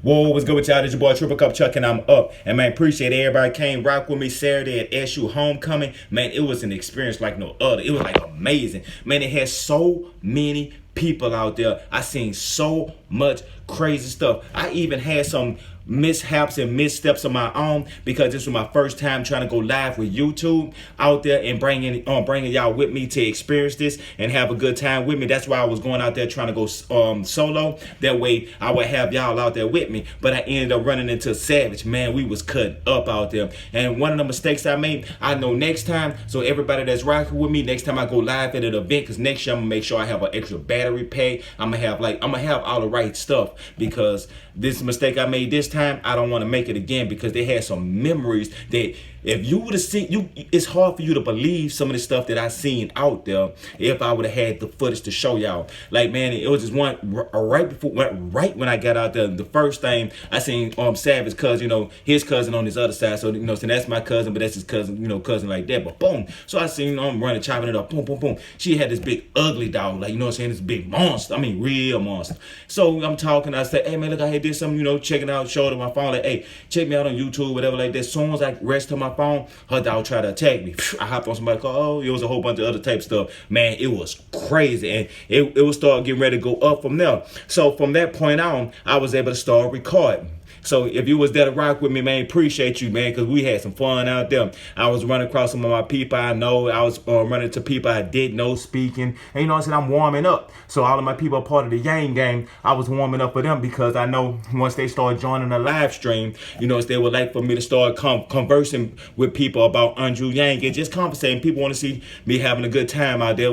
Whoa, what's good with y'all? This your boy Triple Cup Chuck, and I'm up. And man, appreciate everybody came rock with me Saturday at SU Homecoming. Man, it was an experience like no other. It was like amazing. Man, it had so many people out there. I seen so much crazy stuff. I even had some mishaps and missteps of my own because this was my first time trying to go live with YouTube out there and bringing y'all with me to experience this and have a good time with me. That's why I was going out there trying to go solo. That way I would have y'all out there with me. But I ended up running into Savage. Man, we was cut up out there. And one of the mistakes I made, I know next time. So everybody that's rocking with me, next time I go live at an event, because next year I'm gonna make sure I have an extra battery pack. I'm gonna have all the right stuff, because this mistake I made this time, I don't want to make it again, because they had some memories that if you would have seen, it's hard for you to believe some of the stuff that I seen out there if I would have had the footage to show y'all. Like, man, it was just one right when I got out there. The first thing I seen Savage, cuz his cousin on his other side, so so that's my cousin, but that's his cousin, cousin like that. But boom, so I seen running, chopping it up, boom, boom, boom. She had this big ugly dog, like this big monster. I mean, real monster. So I'm talking, I said, hey man, look, I had this something, checking out, showed her my phone, like, hey, check me out on YouTube, whatever like that. As soon as I rest to my phone, her dog tried to attack me. I hopped on somebody's car. Oh, it was a whole bunch of other type stuff. Man, it was crazy, and it was start getting ready to go up from there. So from that point on, I was able to start recording. So if you was there to rock with me, man, appreciate you, man, because we had some fun out there. I was running across some of my people I know. I was running to people I didn't know, speaking. And I said, I'm warming up. So all of my people are part of the Yang Gang. I was warming up for them because I know once they start joining the live stream, they would like for me to start conversing with people about Andrew Yang and just conversating. People want to see me having a good time out there. It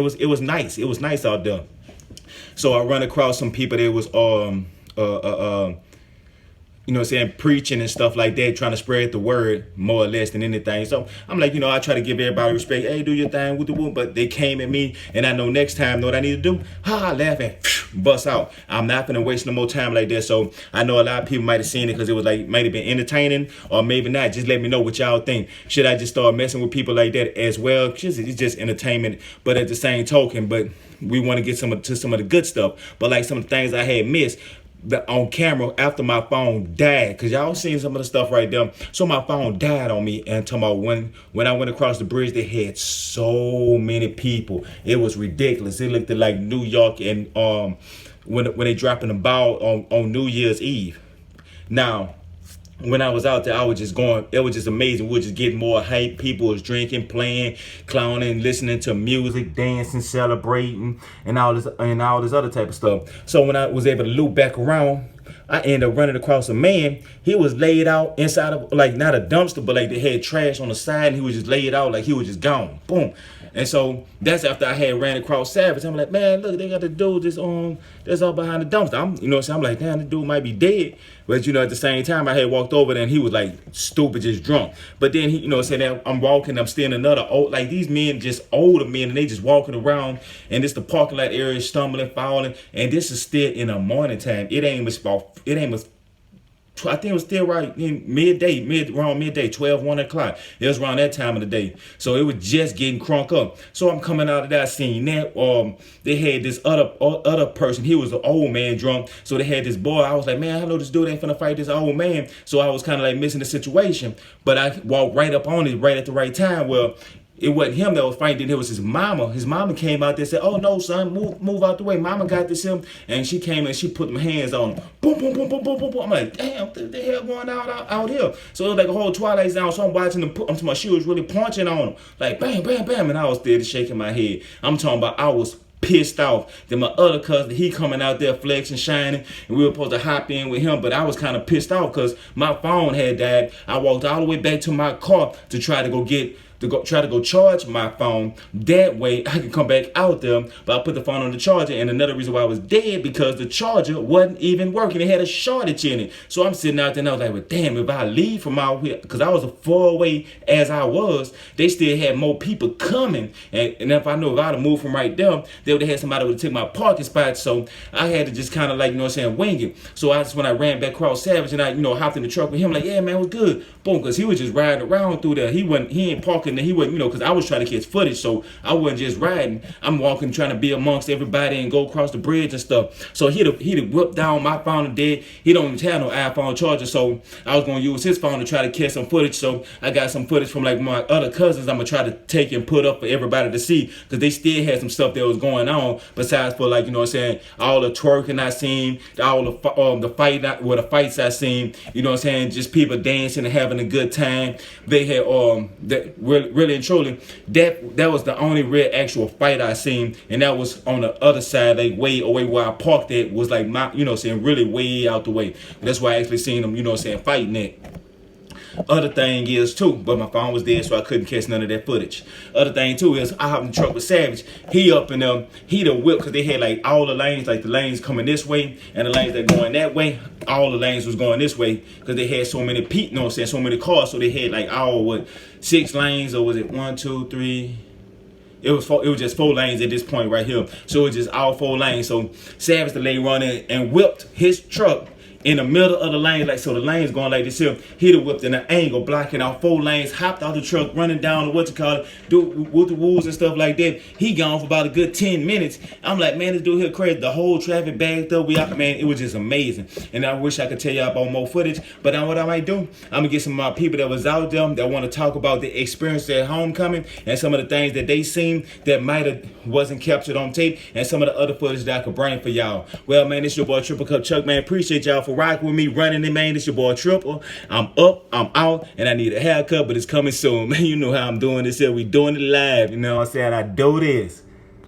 was, it was nice. It was nice out there. So I run across some people that was preaching and stuff like that, trying to spread the word more or less than anything. So I'm like, I try to give everybody respect. Hey, do your thing with the whoop. But they came at me, and I know next time, know what I need to do? Laugh and bust out. I'm not gonna waste no more time like that. So I know a lot of people might have seen it because it was like, might have been entertaining or maybe not. Just let me know what y'all think. Should I just start messing with people like that as well? It's just entertainment, but at the same token, but we want to get some of the good stuff. But like some of the things I had missed on camera after my phone died, because y'all seen some of the stuff right there. So my phone died on me, and talking about when I went across the bridge, they had so many people. It was ridiculous. It looked like New York, and when they dropping the ball on New Year's Eve. Now, when I was out there, I was just going, it was just amazing. We were just getting more hype. People was drinking, playing, clowning, listening to music, dancing, celebrating, and all this other type of stuff. So when I was able to loop back around, I ended up running across a man. He was laid out inside of, like, not a dumpster, but like they had trash on the side, and he was just laid out, like he was just gone. Boom. And so that's after I had ran across Savage. I'm like, man, look, they got the dude that's all behind the dumpster. I'm like, damn, the dude might be dead. But at the same time, I had walked over there, and he was like stupid, just drunk. But then he, said that I'm walking, I'm still in another like these men, just older men, and they just walking around, and this the parking lot area, stumbling, falling, and this is still in the morning time. I think it was still right in around midday, 12, 1 o'clock. It was around that time of the day. So it was just getting crunk up. So I'm coming out of that scene. That they had this other person. He was an old man drunk. So they had this boy. I was like, man, I know this dude ain't finna fight this old man. So I was kind of like missing the situation. But I walked right up on it right at the right time. Well, it wasn't him that was fighting. It was his mama. His mama came out there and said, oh, no, son, move out the way. Mama got this him. And she came and she put my hands on him. Boom, boom, boom, boom, boom, boom, boom. I'm like, damn, what the hell going out here? So it was like a whole Twilight Zone. So I'm watching them. I'm talking about she was really punching on him. Like, bam, bam, bam. And I was there shaking my head. I'm talking about I was pissed off. Then my other cousin, he coming out there flexing, shining, and we were supposed to hop in with him, but I was kind of pissed off because my phone had died. I walked all the way back to my car to try to go charge my phone. That way I could come back out there, but I put the phone on the charger. And another reason why I was dead, because the charger wasn't even working. It had a shortage in it. So I'm sitting out there and I was like, well, damn, if I leave from out here, because I was as far away as I was, they still had more people coming. And if I knew if I'd have moved from right there, they would have had somebody who would take my parking spot. So I had to just kind of like, wing it. So that's when I ran back across Savage, and I, hopped in the truck with him, like, yeah, man, it was good. Boom, because he was just riding around through there. He ain't parking walking, and he wasn't, because I was trying to catch footage, so I wasn't just riding. I'm walking, trying to be amongst everybody and go across the bridge and stuff. So he'd whip down my phone dead. He don't even have no iPhone charger, so I was gonna use his phone to try to catch some footage. So I got some footage from like my other cousins. I'm gonna try to take and put up for everybody to see, because they still had some stuff that was going on besides for, like, all the twerking I seen, all the the fights I seen, just people dancing and having a good time. They had that really and truly, that was the only real actual fight I seen, and that was on the other side, like way away where I parked at, was like my really way out the way. That's why I actually seen them fighting it. Other thing is too, but my phone was dead, so I couldn't catch none of that footage. Other thing too is I hopped in the truck with Savage. He up in he the whip, because they had like all the lanes, like the lanes coming this way and the lanes that going that way. All the lanes was going this way because they had so many so many cars. So they had like all 6 lanes, or was it 1, 2, 3? It was just 4 lanes at this point right here. So it was just all 4 lanes. So Savage the lane running and whipped his truck in the middle of the lane, like, so the lane's going like this here. He'd have whipped in an angle, blocking out 4 lanes, hopped out the truck, running down the do with the rules and stuff like that. He gone for about a good 10 minutes. I'm like, man, this dude here crazy. The whole traffic backed up. Man, it was just amazing. And I wish I could tell y'all about more footage, but what I might do, I'm gonna get some of my people that was out there that want to talk about the experience at homecoming and some of the things that they seen that might have wasn't captured on tape, and some of the other footage that I could bring for y'all. Well, man, it's your boy Triple Cup Chuck, man. Appreciate y'all for rocking with me, running it, man. It's your boy Triple. I'm up, I'm out, and I need a haircut, but it's coming soon, man. You know how I'm doing this here. We doing it live. You know what I'm saying? I do this.